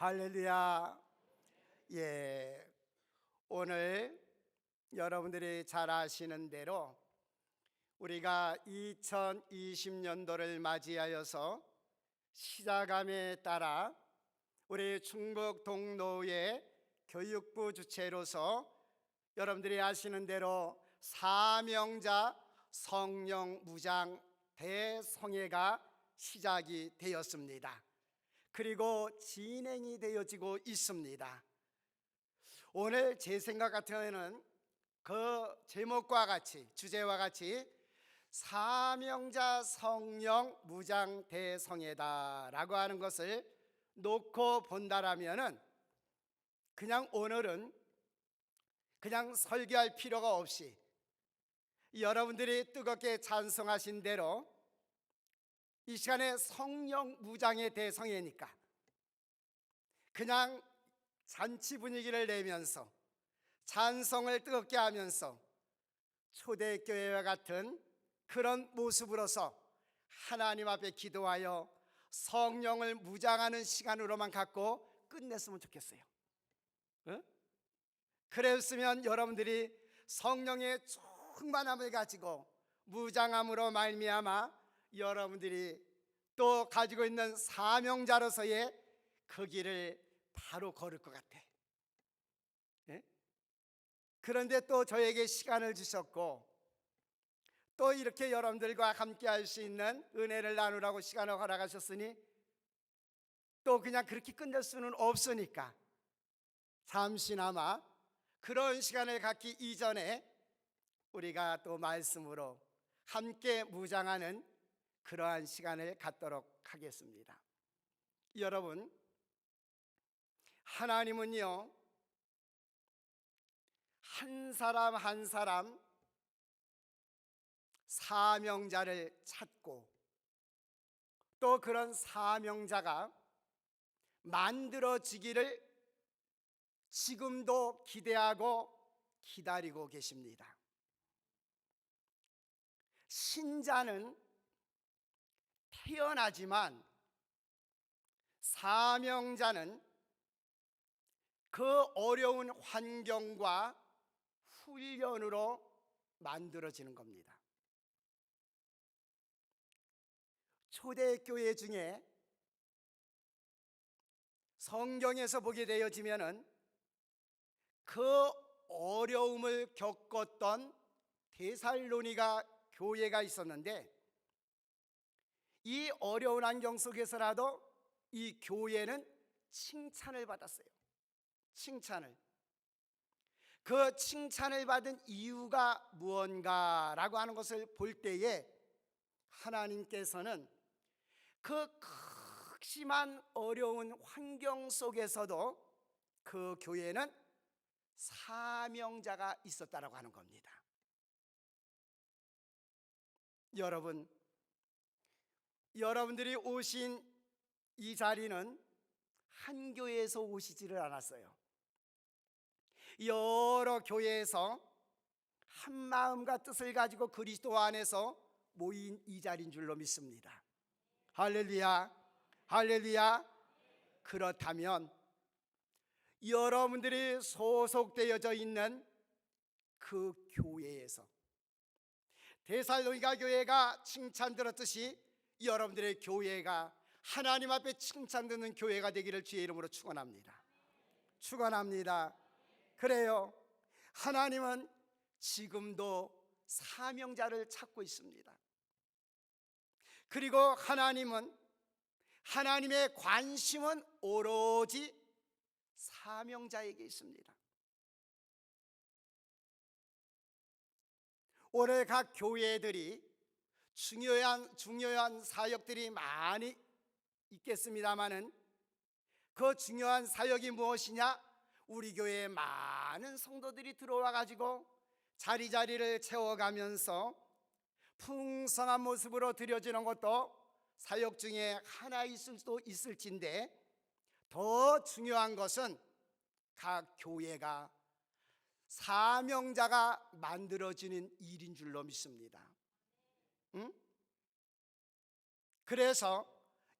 할렐루야. 예, 오늘 여러분들이 잘 아시는 대로 우리가 2020년도를 맞이하여서 시작함에 따라 우리 충북 동로의 교육부 주체로서 여러분들이 아시는 대로 사명자 성령 무장 대성회가 시작이 되었습니다. 그리고 진행이 되어지고 있습니다. 오늘 제 생각 같으면 그 제목과 같이, 주제와 같이 사명자 성령 무장 대성회다라고 하는 것을 놓고 본다라면은 그냥 오늘은 그냥 설교할 필요가 없이 여러분들이 뜨겁게 찬송하신 대로 이 시간에 성령 무장의 대성회니까 그냥 잔치 분위기를 내면서 찬송을 뜨겁게 하면서 초대교회와 같은 그런 모습으로서 하나님 앞에 기도하여 성령을 무장하는 시간으로만 갖고 끝냈으면 좋겠어요. 그랬으면 여러분들이 성령의 충만함을 가지고 무장함으로 말미암아 여러분들이 또 가지고 있는 사명자로서의 그 길을 바로 걸을 것 같아. 그런데 또 저에게 시간을 주셨고 또 이렇게 여러분들과 함께 할 수 있는 은혜를 나누라고 시간을 허락하셨으니 또 그냥 그렇게 끝낼 수는 없으니까 잠시나마 그런 시간을 갖기 이전에 우리가 또 말씀으로 함께 무장하는 그러한 시간을 갖도록 하겠습니다. 여러분, 하나님은요 한 사람 한 사람 사명자를 찾고 또 그런 사명자가 만들어지기를 지금도 기대하고 기다리고 계십니다. 신자는 태어나지만 사명자는 그 어려운 환경과 훈련으로 만들어지는 겁니다. 초대교회 중에 성경에서 보게 되어지면은 그 어려움을 겪었던 데살로니가 교회가 있었는데 이 어려운 환경 속에서라도 이 교회는 칭찬을 받았어요. 칭찬을. 그 칭찬을 받은 이유가 무언가라고 하는 것을 볼 때에 하나님께서는 그 극심한 어려운 환경 속에서도 그 교회는 사명자가 있었다라고 하는 겁니다. 여러분, 여러분들이 오신 이 자리는 한 교회에서 오시지를 않았어요. 여러 교회에서 한 마음과 뜻을 가지고 그리스도 안에서 모인 이 자리인 줄로 믿습니다. 할렐루야, 할렐루야. 그렇다면 여러분들이 소속되어져 있는 그 교회에서 데살로니가 교회가 칭찬 들었듯이 여러분들의 교회가 하나님 앞에 칭찬 듣는 교회가 되기를 주의 이름으로 축원합니다. 축원합니다. 그래요. 하나님은 지금도 사명자를 찾고 있습니다. 그리고 하나님의 관심은 오로지 사명자에게 있습니다. 오늘 각 교회들이 중요한 사역들이 많이 있겠습니다마는 그 중요한 사역이 무엇이냐? 우리 교회에 많은 성도들이 들어와 가지고 자리자리를 채워가면서 풍성한 모습으로 드려지는 것도 사역 중에 하나 있을 수도 있을진데 더 중요한 것은 각 교회가 사명자가 만들어지는 일인 줄로 믿습니다. 그래서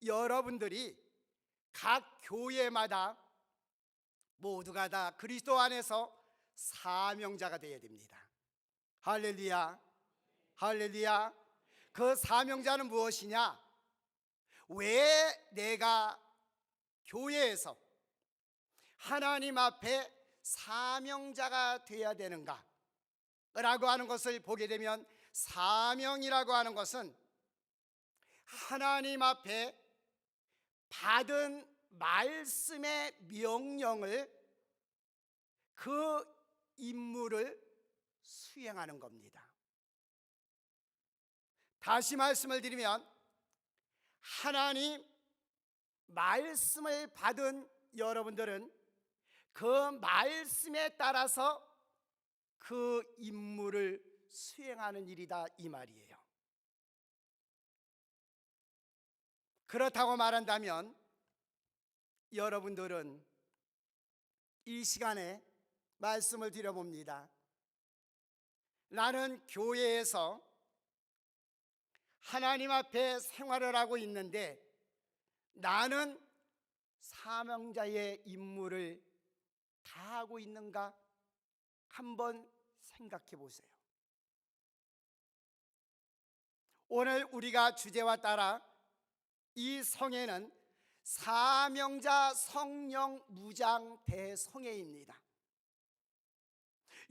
여러분들이 각 교회마다 모두가 다 그리스도 안에서 사명자가 되어야 됩니다. 할렐루야, 할렐루야. 그 사명자는 무엇이냐? 왜 내가 교회에서 하나님 앞에 사명자가 되어야 되는가? 라고 하는 것을 보게 되면, 사명이라고 하는 것은 하나님 앞에 받은 말씀의 명령을, 그 임무를 수행하는 겁니다. 다시 말씀을 드리면, 하나님 말씀을 받은 여러분들은 그 말씀에 따라서 그 임무를 수행하는 일이다, 이 말이에요. 그렇다고 말한다면 여러분들은 이 시간에 말씀을 드려봅니다. 나는 교회에서 하나님 앞에 생활을 하고 있는데, 나는 사명자의 임무를 다하고 있는가? 한번 생각해 보세요. 오늘 우리가 주제와 따라 이 성회는 사명자 성령 무장 대성회입니다.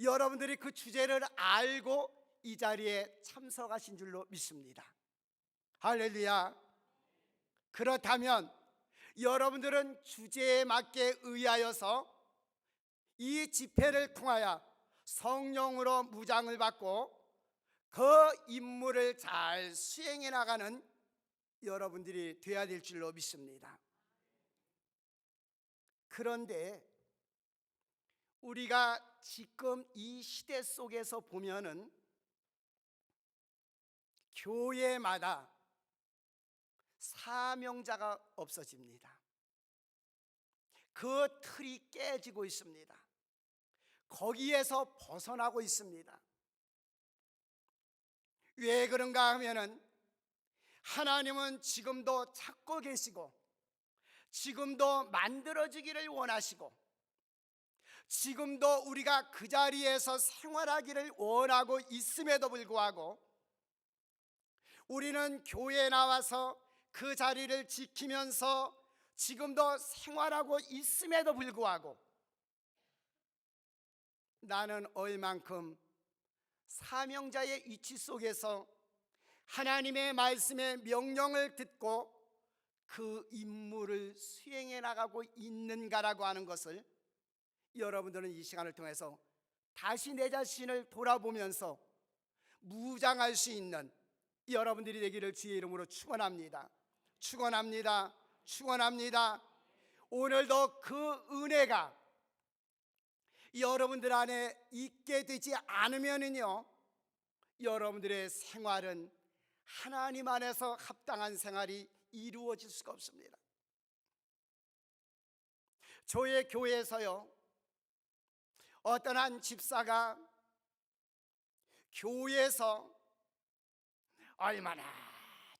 여러분들이 그 주제를 알고 이 자리에 참석하신 줄로 믿습니다. 할렐루야. 그렇다면 여러분들은 주제에 맞게 의하여서 이 집회를 통하여 성령으로 무장을 받고 그 임무를 잘 수행해 나가는 여러분들이 되어야 될 줄로 믿습니다. 그런데 우리가 지금 이 시대 속에서 보면은 교회마다 사명자가 없어집니다. 그 틀이 깨지고 있습니다. 거기에서 벗어나고 있습니다. 왜 그런가 하면은, 하나님은 지금도 찾고 계시고, 지금도 만들어지기를 원하시고, 지금도 우리가 그 자리에서 생활하기를 원하고 있음에도 불구하고, 우리는 교회에 나와서 그 자리를 지키면서 지금도 생활하고 있음에도 불구하고, 나는 얼만큼 사명자의 위치 속에서 하나님의 말씀의 명령을 듣고 그 임무를 수행해 나가고 있는가라고 하는 것을 여러분들은 이 시간을 통해서 다시 내 자신을 돌아보면서 무장할 수 있는 여러분들이 되기를 주의 이름으로 축원합니다. 축원합니다. 축원합니다. 오늘도 그 은혜가 여러분들 안에 있게 되지 않으면은요, 여러분들의 생활은 하나님 안에서 합당한 생활이 이루어질 수가 없습니다. 저의 교회에서요, 어떤 한 집사가 교회에서 얼마나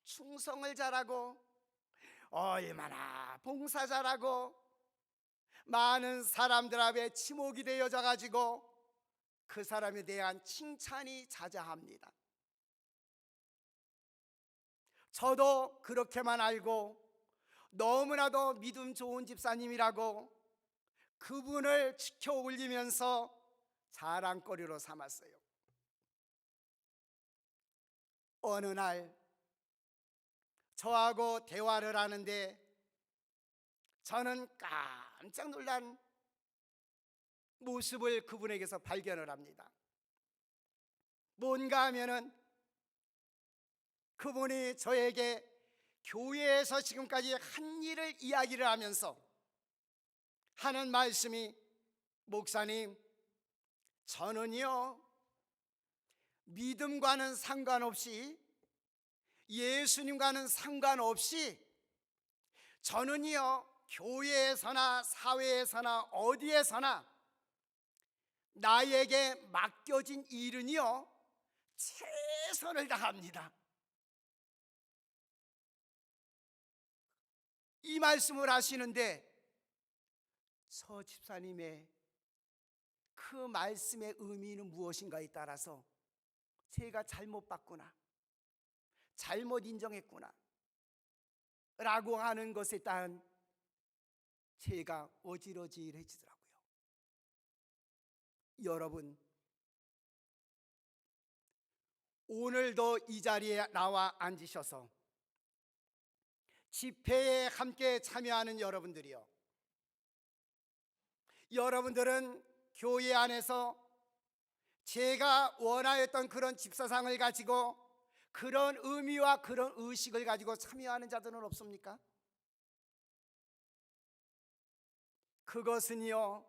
충성을 잘하고 얼마나 봉사 잘하고 많은 사람들 앞에 지목이 되어져 가지고 그 사람에 대한 칭찬이 자자합니다. 저도 그렇게만 알고 너무나도 믿음 좋은 집사님이라고 그분을 지켜 올리면서 자랑거리로 삼았어요. 어느 날 저하고 대화를 하는데 저는 깜짝 놀란 모습을 그분에게서 발견을 합니다. 뭔가 하면은 그분이 저에게 교회에서 지금까지 한 일을 이야기를 하면서 하는 말씀이, 목사님, 저는요 믿음과는 상관없이, 예수님과는 상관없이 저는요 교회에서나 사회에서나 어디에서나 나에게 맡겨진 일은요 최선을 다합니다. 이 말씀을 하시는데 저 집사님의 그 말씀의 의미는 무엇인가에 따라서 제가 잘못 봤구나, 잘못 인정했구나 라고 하는 것에 따른 제가 어지러지해지더라고요. 여러분, 오늘도 이 자리에 나와 앉으셔서 집회에 함께 참여하는 여러분들이요, 여러분들은 교회 안에서 제가 원하였던 그런 집사상을 가지고 그런 의미와 그런 의식을 가지고 참여하는 자들은 없습니까? 그것은요,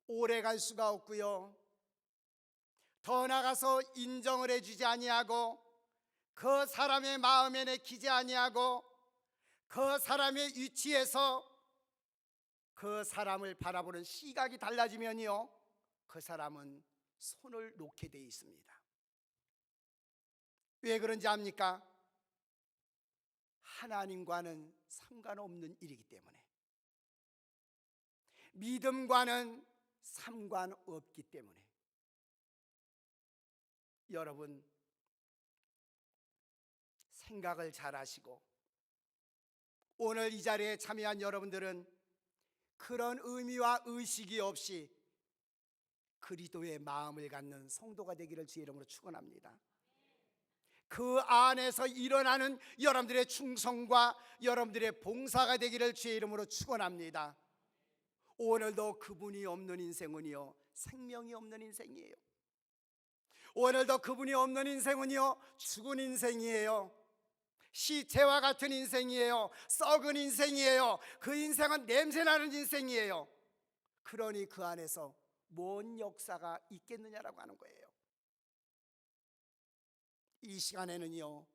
오래 갈 수가 없고요, 더 나가서 인정을 해주지 아니하고 그 사람의 마음에 내키지 아니하고 그 사람의 위치에서 그 사람을 바라보는 시각이 달라지면요, 그 사람은 손을 놓게 돼 있습니다. 왜 그런지 압니까? 하나님과는 상관없는 일이기 때문에, 믿음과는 상관없기 때문에. 여러분, 생각을 잘 하시고 오늘 이 자리에 참여한 여러분들은 그런 의미와 의식이 없이 그리스도의 마음을 갖는 성도가 되기를 주의 이름으로 축원합니다. 그 안에서 일어나는 여러분들의 충성과 여러분들의 봉사가 되기를 주의 이름으로 축원합니다. 오늘도 그분이 없는 인생은요, 생명이 없는 인생이에요. 오늘도 그분이 없는 인생은요, 죽은 인생이에요. 시체와 같은 인생이에요. 썩은 인생이에요. 그 인생은 냄새나는 인생이에요. 그러니 그 안에서 뭔 역사가 있겠느냐라고 하는 거예요. 이 시간에는요,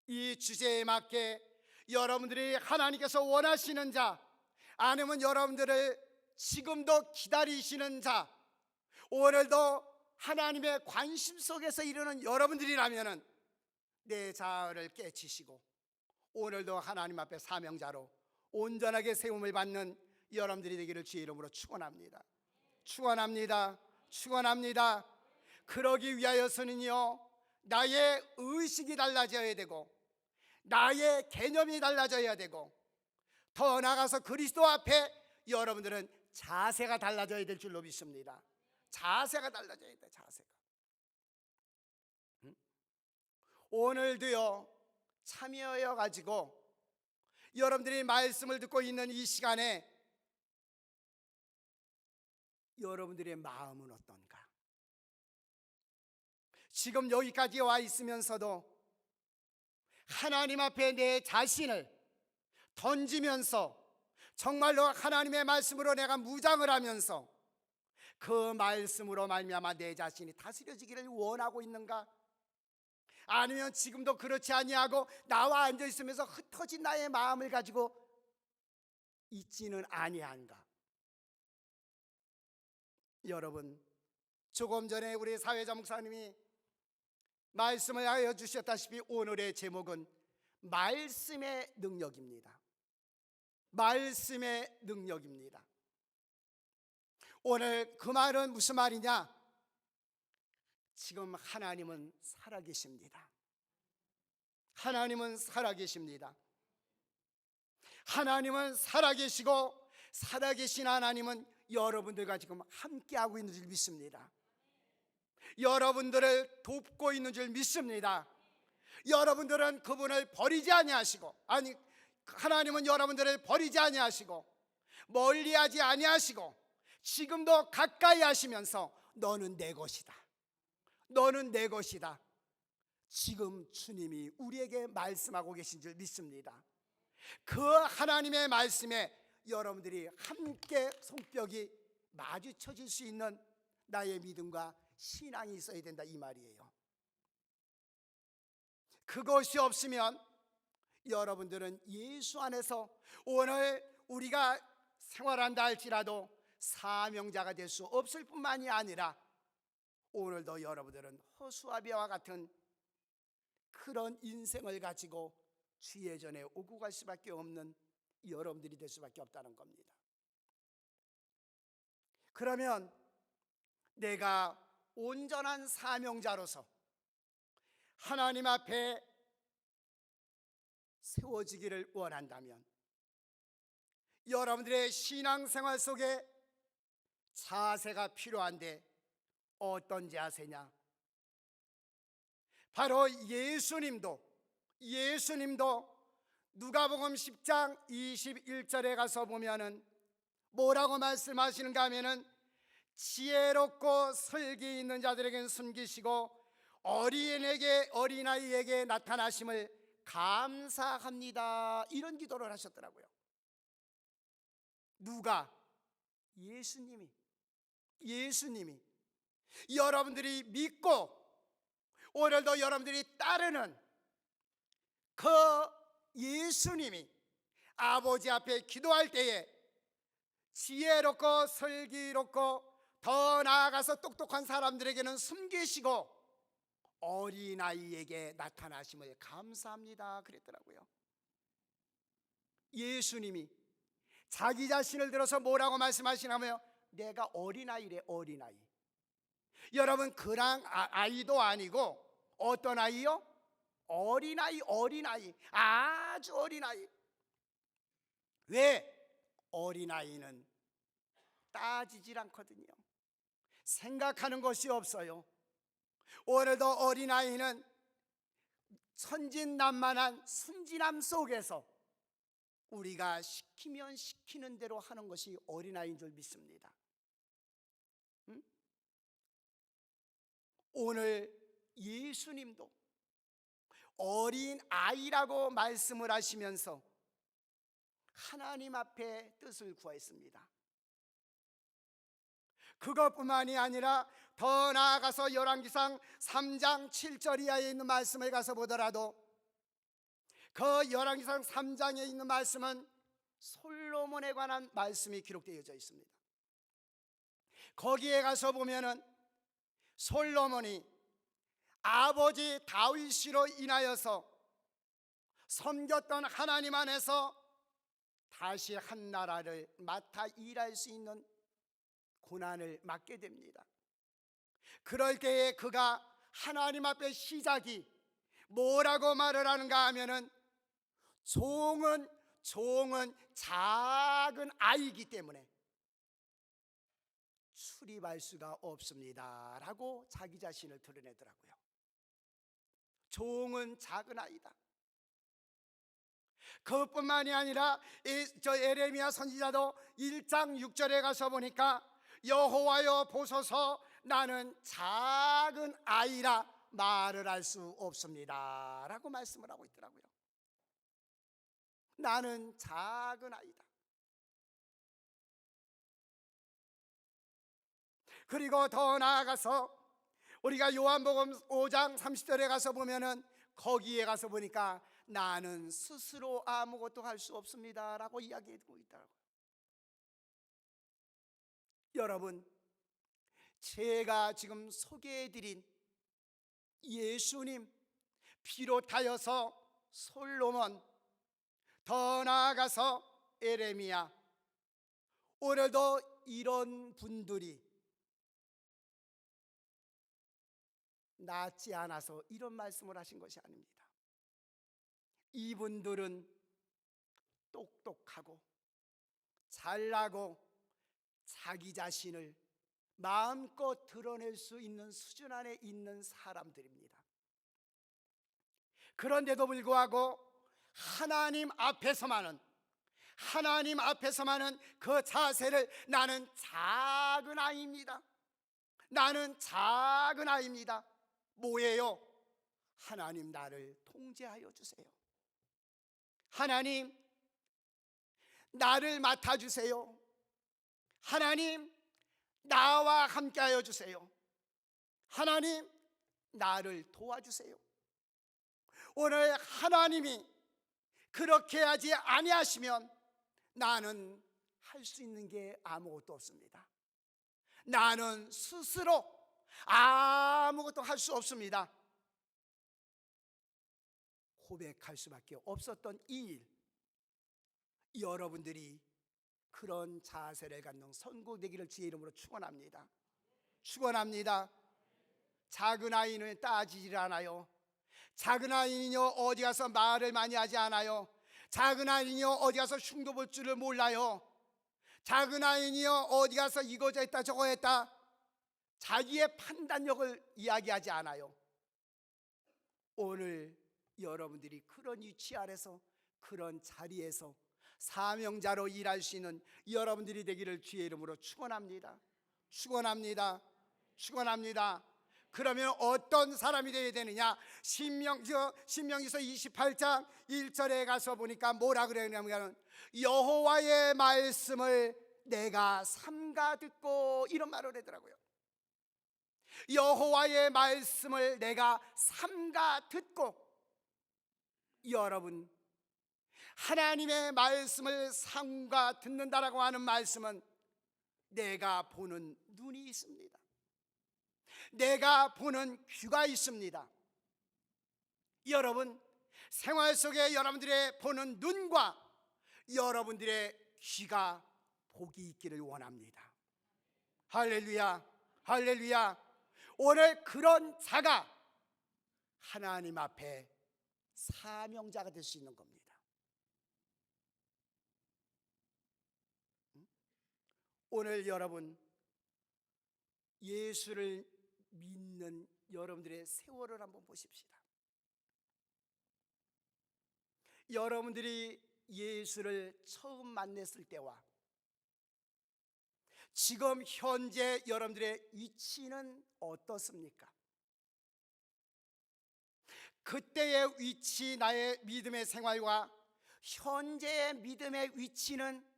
이 주제에 맞게 여러분들이 하나님께서 원하시는 자, 아니면 여러분들을 지금도 기다리시는 자, 오늘도 하나님의 관심 속에서 이르는 여러분들이라면 내 자아를 깨치시고 오늘도 하나님 앞에 사명자로 온전하게 세움을 받는 여러분들이 되기를 주의 이름으로 축원합니다. 축원합니다. 축원합니다. 그러기 위하여서는요, 나의 의식이 달라져야 되고 나의 개념이 달라져야 되고 더 나아가서 그리스도 앞에 여러분들은 자세가 달라져야 될 줄로 믿습니다. 자세가 달라져야 돼. 자세가. 오늘도요, 참여해 가지고 여러분들이 말씀을 듣고 있는 이 시간에 여러분들의 마음은 어떤가? 지금 여기까지 와 있으면서도 하나님 앞에 내 자신을 던지면서 정말로 하나님의 말씀으로 내가 무장을 하면서 그 말씀으로 말미암아 내 자신이 다스려지기를 원하고 있는가? 아니면 지금도 그렇지 아니하고 나와 앉아 있으면서 흩어진 나의 마음을 가지고 있지는 아니한가? 여러분, 조금 전에 우리 사회자 목사님이 말씀을 하여 주셨다시피 오늘의 제목은 말씀의 능력입니다. 말씀의 능력입니다. 오늘 그 말은 무슨 말이냐? 지금 하나님은 살아계십니다. 하나님은 살아계십니다. 하나님은 살아계시고 살아계신 하나님은 여러분들과 지금 함께하고 있는 줄 믿습니다. 여러분들을 돕고 있는 줄 믿습니다. 여러분들은 그분을 버리지 아니하시고, 아니, 하나님은 여러분들을 버리지 아니하시고 멀리하지 아니하시고 지금도 가까이 하시면서 너는 내 것이다, 너는 내 것이다, 지금 주님이 우리에게 말씀하고 계신 줄 믿습니다. 그 하나님의 말씀에 여러분들이 함께 손뼉이 마주쳐질 수 있는 나의 믿음과 신앙이 있어야 된다, 이 말이에요. 그것이 없으면 여러분들은 예수 안에서 오늘 우리가 생활한다 할지라도 사명자가 될 수 없을 뿐만이 아니라 오늘도 여러분들은 허수아비와 같은 그런 인생을 가지고 주의 전에 오고 갈 수밖에 없는 여러분들이 될 수밖에 없다는 겁니다. 그러면 내가 온전한 사명자로서 하나님 앞에 세워지기를 원한다면 여러분들의 신앙생활 속에 자세가 필요한데 어떤 자세냐? 바로 예수님도 누가복음 10장 21절에 가서 보면은 뭐라고 말씀하시는가 하면은 지혜롭고 설기 있는 자들에게는 숨기시고 어린아이에게 나타나심을 감사합니다, 이런 기도를 하셨더라고요. 누가? 예수님이 여러분들이 믿고 오늘도 여러분들이 따르는 그 예수님이 아버지 앞에 기도할 때에 지혜롭고 슬기롭고 더 나아가서 똑똑한 사람들에게는 숨기시고 어린아이에게 나타나심을 감사합니다, 그랬더라고요. 예수님이 자기 자신을 들어서 뭐라고 말씀하시냐면 내가 어린아이래, 어린아이. 여러분, 그냥 아이도 아니고 어떤 아이요? 어린아이, 아주 어린아이. 왜? 어린아이는 따지질 않거든요. 생각하는 것이 없어요. 오늘도 어린아이는 천진난만한 순진함 속에서 우리가 시키면 시키는 대로 하는 것이 어린아이인 줄 믿습니다. 오늘 예수님도 어린아이라고 말씀을 하시면서 하나님 앞에 뜻을 구했습니다. 그것뿐만이 아니라 더 나아가서 열왕기상 3장 7절 이하에 있는 말씀을 가서 보더라도 그 열왕기상 3장에 있는 말씀은 솔로몬에 관한 말씀이 기록되어져 있습니다. 거기에 가서 보면은 솔로몬이 아버지 다윗으로 인하여서 섬겼던 하나님 안에서 다시 한 나라를 맡아 일할 수 있는 고난을 맡게 됩니다. 그럴 때에 그가 하나님 앞에 시작이 뭐라고 말을 하는가 하면은 종은 작은 아이이기 때문에 출입할 수가 없습니다 라고 자기 자신을 드러내더라고요. 종은 작은 아이다. 그것뿐만이 아니라 에레미야 선지자도 1장 6절에 가서 보니까 여호와여 보소서 나는 작은 아이라 말을 할 수 없습니다 라고 말씀을 하고 있더라고요. 나는 작은 아이다. 그리고 더 나아가서 우리가 요한복음 5장 30절에 가서 보면은 거기에 가서 보니까 나는 스스로 아무것도 할 수 없습니다 라고 이야기하고 있더라고요. 여러분, 제가 지금 소개해드린 예수님 비롯하여서 솔로몬, 더 나아가서 에레미야, 오늘도 이런 분들이 낫지 않아서 이런 말씀을 하신 것이 아닙니다. 이분들은 똑똑하고 잘나고 자기 자신을 마음껏 드러낼 수 있는 수준 안에 있는 사람들입니다. 그런데도 불구하고 하나님 앞에서만은 그 자세를 나는 작은 아이입니다. 나는 작은 아이입니다. 뭐예요? 하나님 나를 통제하여 주세요. 하나님 나를 맡아주세요. 하나님 나와 함께하여 주세요. 하나님 나를 도와주세요. 오늘 하나님이 그렇게 하지 아니하시면 나는 할 수 있는 게 아무것도 없습니다. 나는 스스로 아무것도 할 수 없습니다. 고백할 수밖에 없었던 이 일, 여러분들이 그런 자세를 갖는 선고되기를 주의 이름으로 축원합니다. 축원합니다. 작은 아이는 따지질 않아요. 작은 아이는요 어디 가서 말을 많이 하지 않아요. 작은 아이는요 어디 가서 흉도 볼 줄을 몰라요. 작은 아이는요 어디 가서 이거 했다 저거 했다 자기의 판단력을 이야기하지 않아요. 오늘 여러분들이 그런 위치 아래서 그런 자리에서 사명자로 일할 수 있는 여러분들이 되기를 주의 이름으로 축원합니다. 축원합니다. 축원합니다. 그러면 어떤 사람이 되어야 되느냐? 신명기서 28장 1절에 가서 보니까 뭐라 그러냐면 여호와의 말씀을 내가 삼가 듣고, 이런 말을 하더라고요. 여호와의 말씀을 내가 삼가 듣고. 여러분, 하나님의 말씀을 삼가 듣는다라고 하는 말씀은 내가 보는 눈이 있습니다. 내가 보는 귀가 있습니다. 여러분, 생활 속에 여러분들의 보는 눈과 여러분들의 귀가 복이 있기를 원합니다. 할렐루야, 할렐루야. 오늘 그런 자가 하나님 앞에 사명자가 될 수 있는 겁니다. 오늘 여러분, 예수를 믿는 여러분들의 세월을 한번 보십시다. 여러분들이 예수를 처음 만났을 때와 지금 현재 여러분들의 위치는 어떻습니까? 그때의 위치, 나의 믿음의 생활과 현재의 믿음의 위치는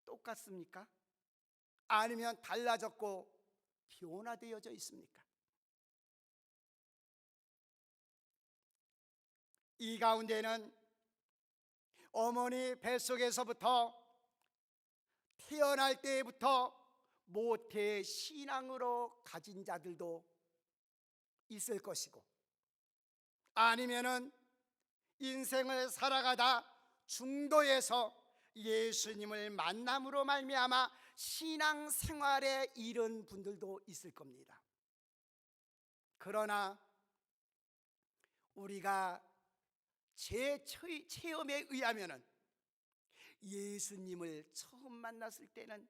똑같습니까? 아니면 달라졌고 변화되어져 있습니까? 이 가운데는 어머니 뱃속에서부터 태어날 때부터 모태 신앙으로 가진 자들도 있을 것이고, 아니면은 인생을 살아가다 중도에서 예수님을 만남으로 말미암아 신앙생활에 이른 분들도 있을 겁니다. 그러나 우리가 제 체험에 의하면은 예수님을 처음 만났을 때는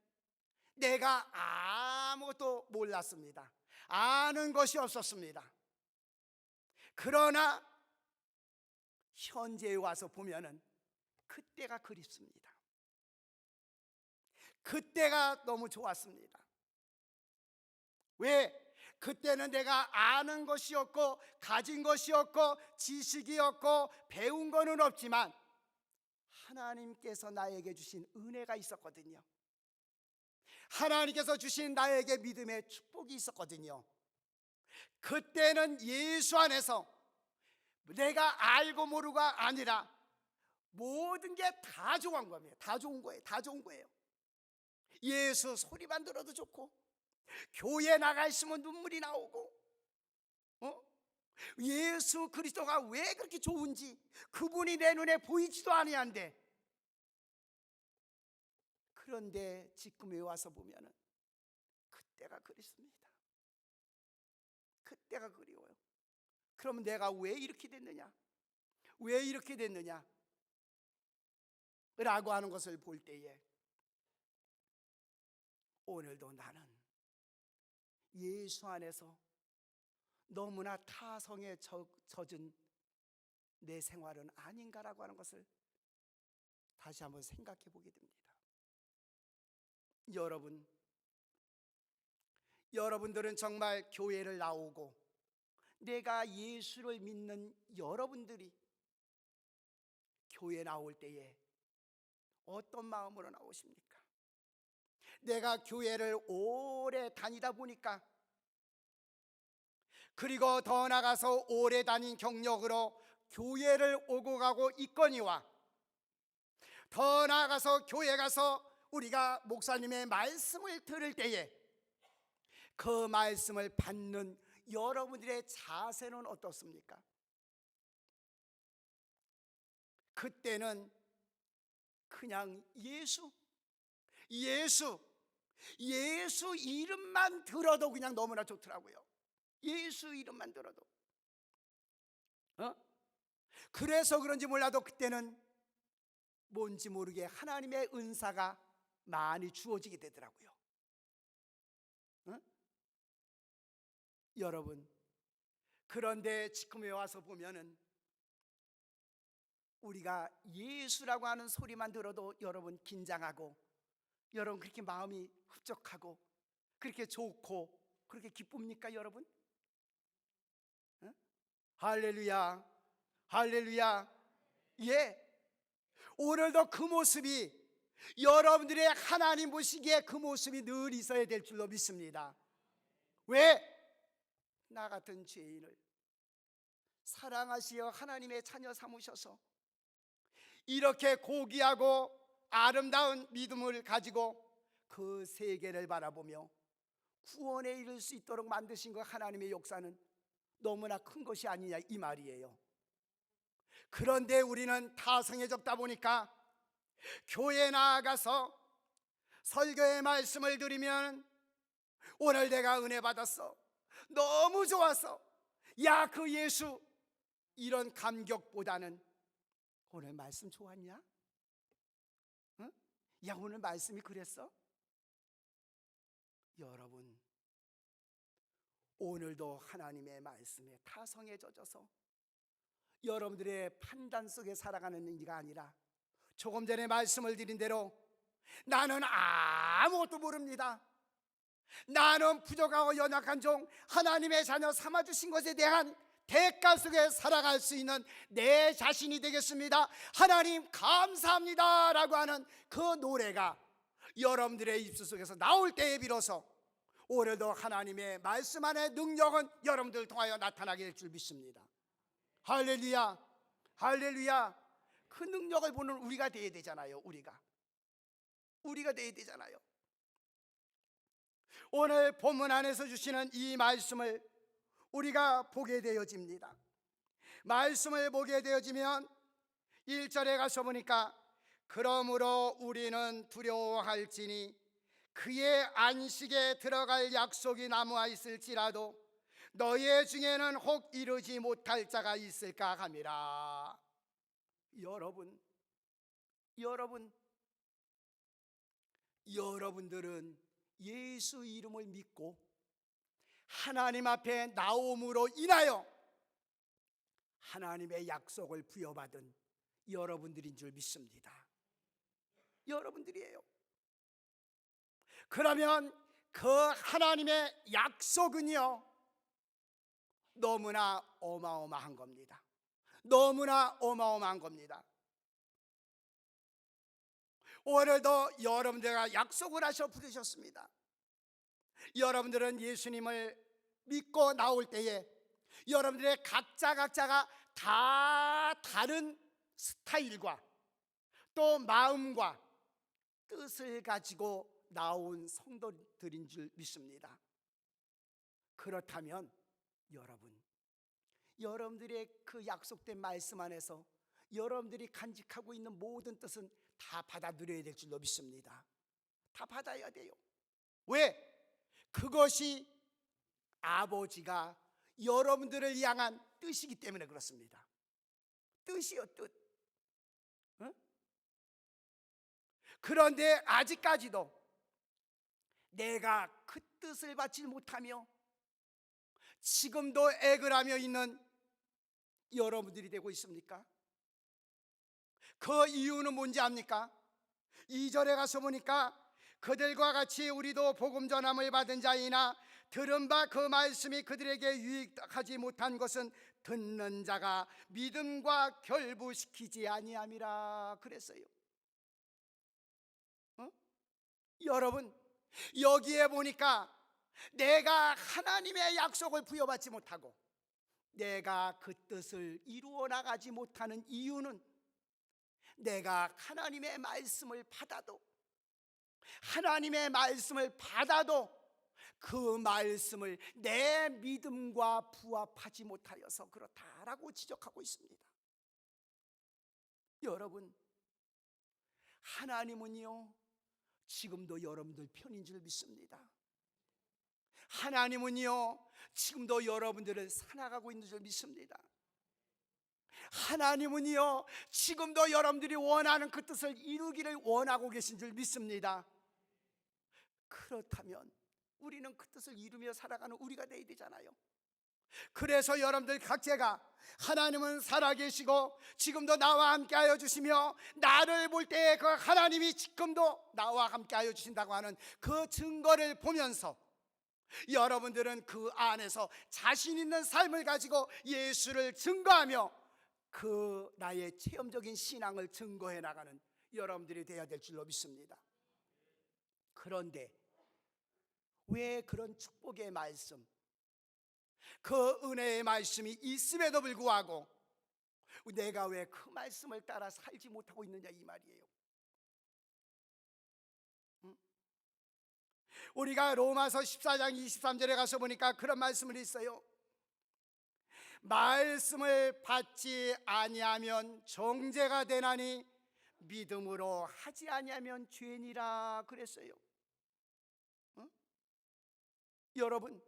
내가 아무것도 몰랐습니다. 아는 것이 없었습니다. 그러나 현재에 와서 보면은 그때가 그립습니다. 그때가 너무 좋았습니다. 왜? 그때는 내가 아는 것이 없고 가진 것이 없고 지식이 없고 배운 거는 없지만 하나님께서 나에게 주신 은혜가 있었거든요. 하나님께서 주신 나에게 믿음의 축복이 있었거든요. 그때는 예수 안에서 내가 알고 모르고가 아니라 모든 게 다 좋은 겁니다. 다 좋은 거예요. 다 좋은 거예요. 예수 소리만 들어도 좋고, 교회 나가 있으면 눈물이 나오고, 예수 그리스도가 왜 그렇게 좋은지 그분이 내 눈에 보이지도 아니한데, 그런데 지금에 와서 보면은 그때가 그립습니다. 그때가 그리워요. 그러면 내가 왜 이렇게 됐느냐? 왜 이렇게 됐느냐? 라고 하는 것을 볼 때에 오늘도 나는 예수 안에서 너무나 타성에 젖은 내 생활은 아닌가라고 하는 것을 다시 한번 생각해 보게 됩니다. 여러분들은 정말 교회를 나오고 내가 예수를 믿는 여러분들이 교회 나올 때에 어떤 마음으로 나오십니까? 내가 교회를 오래 다니다 보니까, 그리고 더 나가서 오래 다닌 경력으로 교회를 오고 가고 있거니와, 더 나아가서 교회 가서 우리가 목사님의 말씀을 들을 때에 그 말씀을 받는 여러분들의 자세는 어떻습니까? 그때는 그냥 예수 이름만 들어도 그냥 너무나 좋더라고요. 예수 이름만 들어도. 그래서 그런지 몰라도 그때는 뭔지 모르게 하나님의 은사가 많이 주어지게 되더라고요. 여러분, 그런데 지금에 와서 보면은 우리가 예수라고 하는 소리만 들어도 여러분 긴장하고, 여러분 그렇게 마음이 흡족하고 그렇게 좋고 그렇게 기쁩니까 여러분? 할렐루야, 할렐루야. 예, 오늘도 그 모습이 여러분들의 하나님 보시기에 그 모습이 늘 있어야 될 줄로 믿습니다. 왜? 나 같은 죄인을 사랑하시어 하나님의 자녀 삼으셔서 이렇게 고귀하고 아름다운 믿음을 가지고 그 세계를 바라보며 구원에 이를 수 있도록 만드신 그 하나님의 역사는 너무나 큰 것이 아니냐 이 말이에요. 그런데 우리는 타성해졌다 보니까 교회에 나아가서 설교의 말씀을 드리면 오늘 내가 은혜 받았어, 너무 좋았어, 야 그 예수, 이런 감격보다는 오늘 말씀 좋았냐? 응? 야 오늘 말씀이 그랬어? 여러분, 오늘도 하나님의 말씀에 타성에 젖어서 여러분들의 판단 속에 살아가는 이가 아니라 조금 전에 말씀을 드린 대로 나는 아무것도 모릅니다, 나는 부족하고 연약한 종, 하나님의 자녀 삼아주신 것에 대한 대가 속에 살아갈 수 있는 내 자신이 되겠습니다, 하나님 감사합니다 라고 하는 그 노래가 여러분들의 입술 속에서 나올 때에 비로소 오늘도 하나님의 말씀 안의 능력은 여러분들을 통하여 나타나게 될 줄 믿습니다. 할렐루야, 할렐루야. 그 능력을 보는 우리가 되어야 되잖아요. 우리가 되어야 되잖아요. 오늘 본문 안에서 주시는 이 말씀을 우리가 보게 되어집니다. 말씀을 보게 되어지면 1절에 가서 보니까 그러므로 우리는 두려워할지니 그의 안식에 들어갈 약속이 남아 있을지라도 너희 중에는 혹 이루지 못할 자가 있을까 함이라. 여러분들은 예수 이름을 믿고 하나님 앞에 나옴으로 인하여 하나님의 약속을 부여받은 여러분들인 줄 믿습니다. 여러분들이에요. 그러면 그 하나님의 약속은요 너무나 어마어마한 겁니다. 너무나 어마어마한 겁니다. 오늘도 여러분들과 약속을 하셔 부르셨습니다. 여러분들은 예수님을 믿고 나올 때에 여러분들의 각자가 다 다른 스타일과 또 마음과 뜻을 가지고 나온 성도들인 줄 믿습니다. 그렇다면 여러분들의 그 약속된 말씀 안에서 여러분들이 간직하고 있는 모든 뜻은 다 받아들여야 될 줄로 믿습니다. 다 받아야 돼요. 왜? 그것이 아버지가 여러분들을 향한 뜻이기 때문에 그렇습니다. 뜻이요, 뜻. 그런데 아직까지도 내가 그 뜻을 받지 못하며 지금도 애걸하며 있는 여러분들이 되고 있습니까? 그 이유는 뭔지 압니까? 2절에 가서 보니까 그들과 같이 우리도 복음 전함을 받은 자이나 들은 바 그 말씀이 그들에게 유익하지 못한 것은 듣는 자가 믿음과 결부시키지 아니함이라 그랬어요. 여러분, 여기에 보니까 내가 하나님의 약속을 부여받지 못하고 내가 그 뜻을 이루어 나가지 못하는 이유는 내가 하나님의 말씀을 받아도 그 말씀을 내 믿음과 부합하지 못하여서 그렇다라고 지적하고 있습니다. 여러분, 하나님은요 지금도 여러분들 편인 줄 믿습니다. 하나님은요 지금도 여러분들을 살아가고 있는 줄 믿습니다. 하나님은요 지금도 여러분들이 원하는 그 뜻을 이루기를 원하고 계신 줄 믿습니다. 그렇다면 우리는 그 뜻을 이루며 살아가는 우리가 되어야 되잖아요. 그래서 여러분들 각자가 하나님은 살아계시고 지금도 나와 함께하여 주시며 나를 볼 때 그 하나님이 지금도 나와 함께하여 주신다고 하는 그 증거를 보면서 여러분들은 그 안에서 자신 있는 삶을 가지고 예수를 증거하며 그 나의 체험적인 신앙을 증거해 나가는 여러분들이 되어야 될 줄로 믿습니다. 그런데 왜 그런 축복의 말씀, 그 은혜의 말씀이 있음에도 불구하고 내가 왜 그 말씀을 따라 살지 못하고 있느냐 이 말이에요. 우리가 로마서 14장 23절에 가서 보니까 그런 말씀을 있어요. 말씀을 받지 아니하면 정죄가 되나니 믿음으로 하지 아니하면 죄니라 그랬어요. 여러분,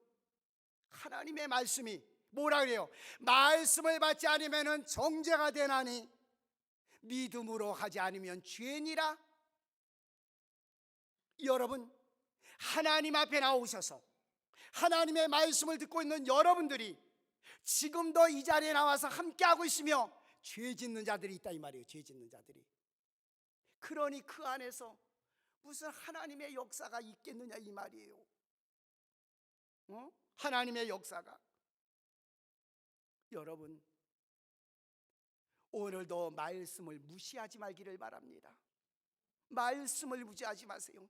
하나님의 말씀이 뭐라 그래요? 말씀을 받지 않으면 정죄가 되나니 믿음으로 하지 않으면 죄니라. 여러분, 하나님 앞에 나오셔서 하나님의 말씀을 듣고 있는 여러분들이 지금도 이 자리에 나와서 함께하고 있으며 죄 짓는 자들이 있다 이 말이에요. 죄 짓는 자들이. 그러니 그 안에서 무슨 하나님의 역사가 있겠느냐 이 말이에요. 하나님의 역사가. 여러분, 오늘도 말씀을 무시하지 말기를 바랍니다. 말씀을 무시하지 마세요.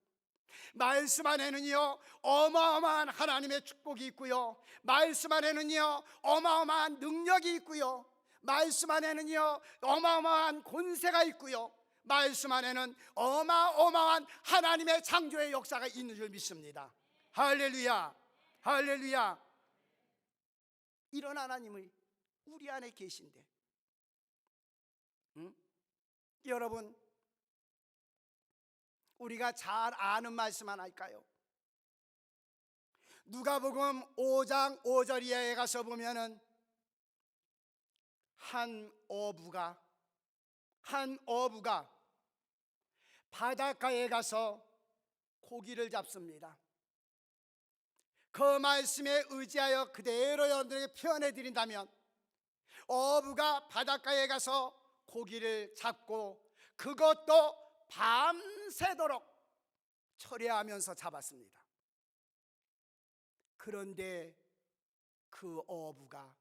말씀 안에는요 어마어마한 하나님의 축복이 있고요, 말씀 안에는요 어마어마한 능력이 있고요, 말씀 안에는요 어마어마한 권세가 있고요, 말씀 안에는 어마어마한 하나님의 창조의 역사가 있는 줄 믿습니다. 할렐루야, 할렐루야. 이런 하나님이 우리 안에 계신데, 여러분, 우리가 잘 아는 말씀 하나 할까요? 누가복음 5장 5절 이하에 가서 보면은 한 어부가 바닷가에 가서 고기를 잡습니다. 그 말씀에 의지하여 그대로 여러분들에게 표현해 드린다면, 어부가 바닷가에 가서 고기를 잡고 그것도 밤새도록 철회하면서 잡았습니다. 그런데 그 어부가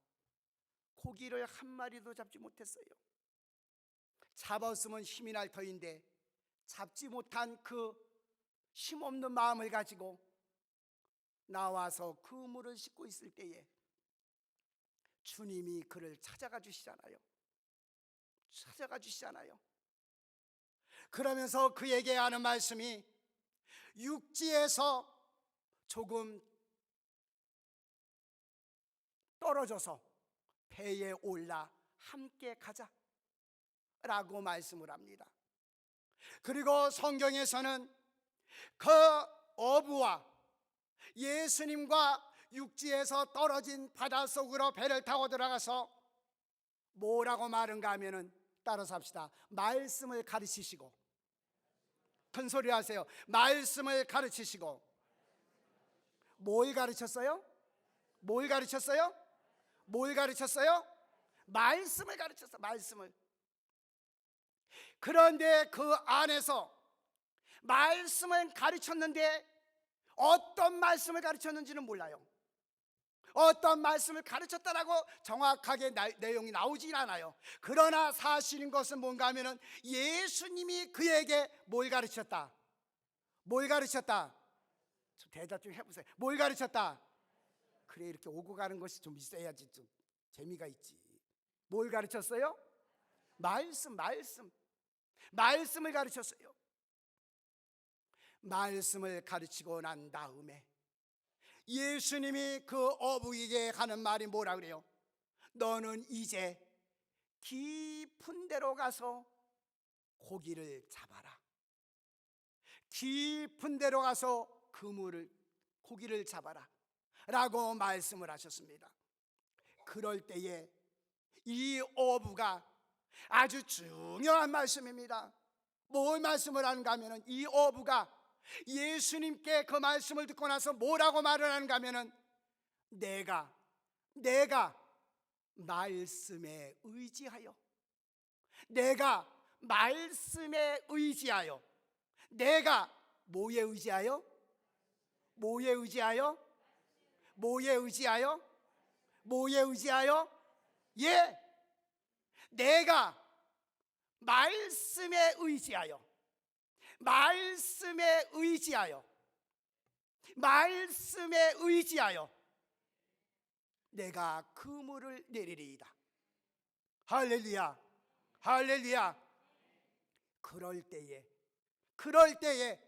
고기를 한 마리도 잡지 못했어요. 잡았으면 힘이 날 터인데 잡지 못한 그 힘없는 마음을 가지고 나와서 그물을 씻고 있을 때에 주님이 그를 찾아가 주시잖아요. 그러면서 그에게 하는 말씀이, 육지에서 조금 떨어져서 배에 올라 함께 가자 라고 말씀을 합니다. 그리고 성경에서는 그 어부와 예수님과 육지에서 떨어진 바닷속으로 배를 타고 들어가서 뭐라고 말은가 하면은, 따라서 합시다. 말씀을 가르치시고, 큰 소리 하세요. 말씀을 가르치시고. 뭘 가르쳤어요? 말씀을 가르쳤어. 말씀을. 그런데 그 안에서 말씀을 가르쳤는데 어떤 말씀을 가르쳤는지는 몰라요. 어떤 말씀을 가르쳤다라고 정확하게 내용이 나오질 않아요. 그러나 사실인 것은 뭔가 하면은 예수님이 그에게 뭘 가르쳤다? 좀 대답 좀 해보세요. 뭘 가르쳤다? 그래, 이렇게 오고 가는 것이 좀 있어야지 좀 재미가 있지. 뭘 가르쳤어요? 말씀을 가르쳤어요. 말씀을 가르치고 난 다음에 예수님이 그 어부에게 하는 말이 뭐라 그래요? 너는 이제 깊은 데로 가서 고기를 잡아라. 깊은 데로 가서 고기를 잡아라 라고 말씀을 하셨습니다. 그럴 때에 이 어부가 아주 중요한 말씀입니다. 뭘 말씀을 하는가 하면은, 이 어부가 예수님께 그 말씀을 듣고 나서 뭐라고 말을 하는가 하면은, 내가 말씀에 의지하여, 내가 말씀에 의지하여, 내가 뭐에 의지하여? 뭐에 의지하여? 뭐에 의지하여? 뭐에 의지하여? 예, 내가 말씀에 의지하여, 말씀에 의지하여, 말씀에 의지하여 내가 그물을 내리리이다. 할렐루야, 할렐루야. 그럴 때에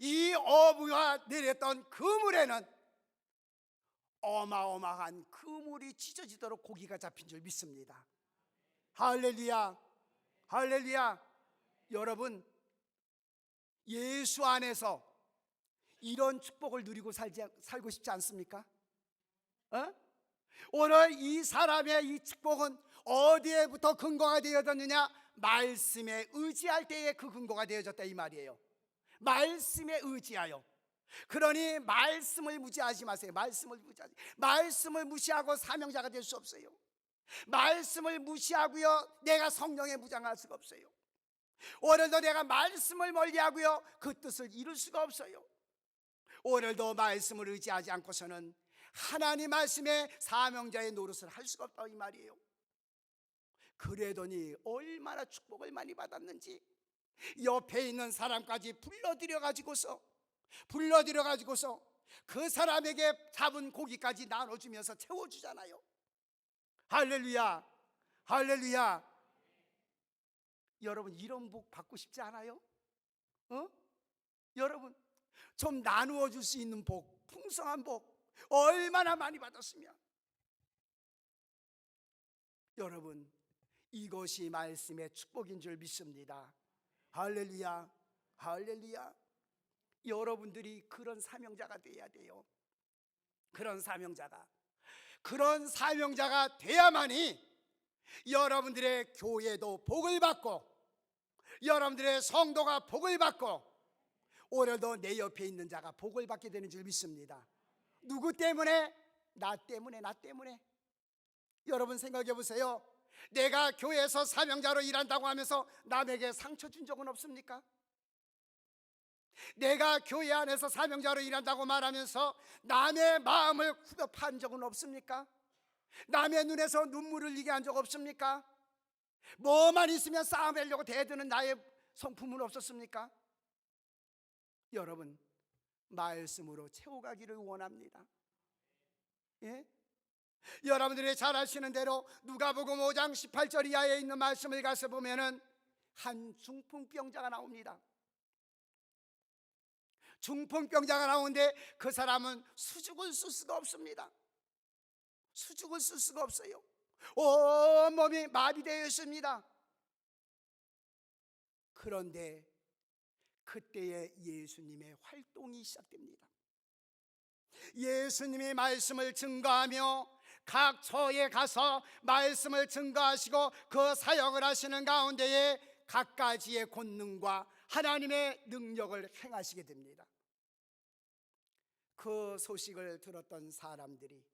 이 어부가 내렸던 그물에는 어마어마한 그물이 찢어지도록 고기가 잡힌 줄 믿습니다. 할렐루야, 할렐루야. 여러분, 예수 안에서 이런 축복을 누리고 살고 싶지 않습니까? 오늘 이 사람의 이 축복은 어디에부터 근거가 되어졌느냐? 말씀에 의지할 때에 그 근거가 되어졌다 이 말이에요. 말씀에 의지하여. 그러니 말씀을 무시하지 마세요. 말씀을 무시하고 사명자가 될 수 없어요. 말씀을 무시하고요, 내가 성령에 무장할 수가 없어요. 오늘도 내가 말씀을 멀리하고요, 그 뜻을 이룰 수가 없어요. 오늘도 말씀을 의지하지 않고서는 하나님 말씀에 사명자의 노릇을 할 수가 없다 이 말이에요. 그러더니 얼마나 축복을 많이 받았는지 옆에 있는 사람까지 불러들여 가지고서 그 사람에게 잡은 고기까지 나눠주면서 채워주잖아요. 할렐루야, 할렐루야. 여러분, 이런 복 받고 싶지 않아요? 여러분, 좀 나누어 줄 수 있는 복, 풍성한 복 얼마나 많이 받았으면. 여러분, 이것이 말씀의 축복인 줄 믿습니다. 할렐루야, 할렐루야. 여러분들이 그런 사명자가 되어야 돼요. 그런 사명자가 돼야만이 여러분들의 교회도 복을 받고, 여러분들의 성도가 복을 받고, 오늘도 내 옆에 있는 자가 복을 받게 되는 줄 믿습니다. 누구 때문에? 나 때문에. 여러분 생각해 보세요. 내가 교회에서 사명자로 일한다고 하면서 남에게 상처 준 적은 없습니까? 내가 교회 안에서 사명자로 일한다고 말하면서 남의 마음을 후벼 판 적은 없습니까? 남의 눈에서 눈물을 흘리게 한 적 없습니까? 뭐만 있으면 쌓아내려고 대드는 나의 성품은 없었습니까? 여러분, 말씀으로 채워가기를 원합니다. 예? 여러분들이 잘 아시는 대로 누가복음 5장 18절 이하에 있는 말씀을 가서 보면은 한 중풍병자가 나옵니다. 중풍병자가 나오는데 그 사람은 수죽을 쓸 수가 없습니다. 수죽을 쓸 수가 없어요. 온몸이 마비되어 있습니다. 그런데 그때에 예수님의 활동이 시작됩니다. 예수님이 말씀을 증거하며 각 처에 가서 말씀을 증거하시고 그 사역을 하시는 가운데에 갖가지의 권능과 하나님의 능력을 행하시게 됩니다. 그 소식을 들었던 사람들이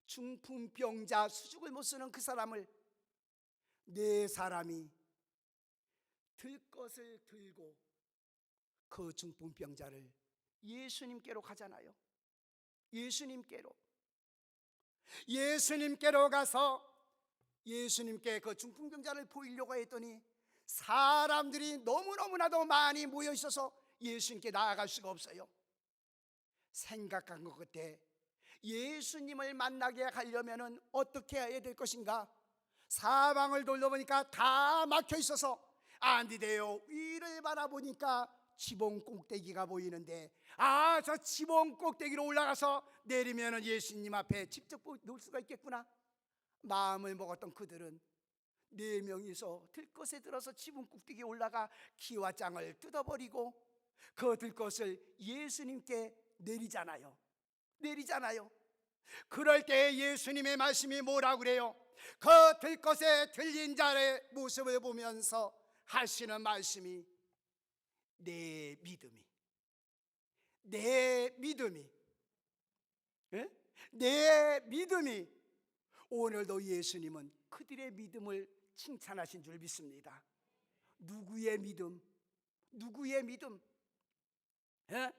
중풍병자, 수죽을 못 쓰는 그 사람을 네 사람이 들 것을 들고 그 중풍병자를 예수님께로 가잖아요. 예수님께로 가서 예수님께 그 중풍병자를 보이려고 했더니 사람들이 너무너무나도 많이 모여 있어서 예수님께 나아갈 수가 없어요. 생각한 것 같아. 예수님을 만나게 하려면 어떻게 해야 될 것인가? 사방을 돌려보니까 다 막혀 있어서 안 돼요. 위를 바라보니까 지붕 꼭대기가 보이는데, 저 지붕 꼭대기로 올라가서 내리면 예수님 앞에 직접 놓을 수가 있겠구나. 마음을 먹었던 그들은 네 명이서 들것에 들어서 지붕 꼭대기에 올라가 키와 짱을 뜯어버리고 그 들것을 예수님께 내리잖아요. 그럴 때 예수님의 말씀이 뭐라고 그래요? 그 들것에 들린 자의 모습을 보면서 하시는 말씀이 내 믿음이 예? 내 믿음이. 오늘도 예수님은 그들의 믿음을 칭찬하신 줄 믿습니다. 누구의 믿음? 예?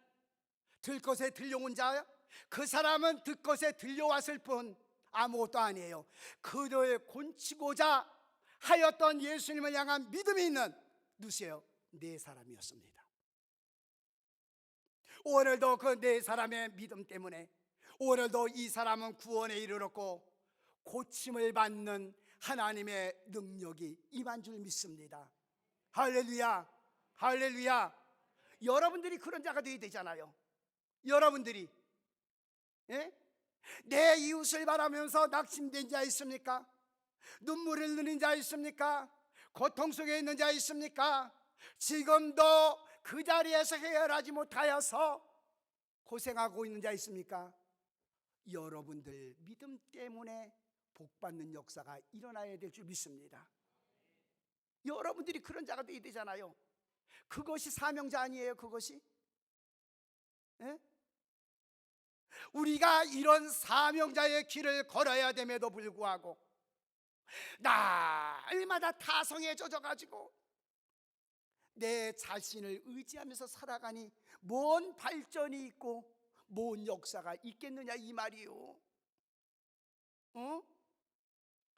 들것에 들려온 자요? 그 사람은 들것에 들려왔을 뿐 아무것도 아니에요. 그를 곤치고자 하였던 예수님을 향한 믿음이 있는 누구세요? 네 사람이었습니다. 오늘도 그 네 사람의 믿음 때문에 오늘도 이 사람은 구원에 이르렀고 고침을 받는 하나님의 능력이 임한 줄 믿습니다. 할렐루야. 여러분들이 그런 자가 되어야 되잖아요. 여러분들이 예? 내 이웃을 바라면서 낙심된 자 있습니까? 눈물을 흘리는 자 있습니까? 고통 속에 있는 자 있습니까? 지금도 그 자리에서 해결하지 못하여서 고생하고 있는 자 있습니까? 여러분들 믿음 때문에 복받는 역사가 일어나야 될 줄 믿습니다. 여러분들이 그런 자가 되어야 되잖아요. 그것이 사명자 아니에요? 그것이 예? 우리가 이런 사명자의 길을 걸어야 됨에도 불구하고 날마다 타성에 젖어가지고 내 자신을 의지하면서 살아가니 뭔 발전이 있고 뭔 역사가 있겠느냐 이 말이요.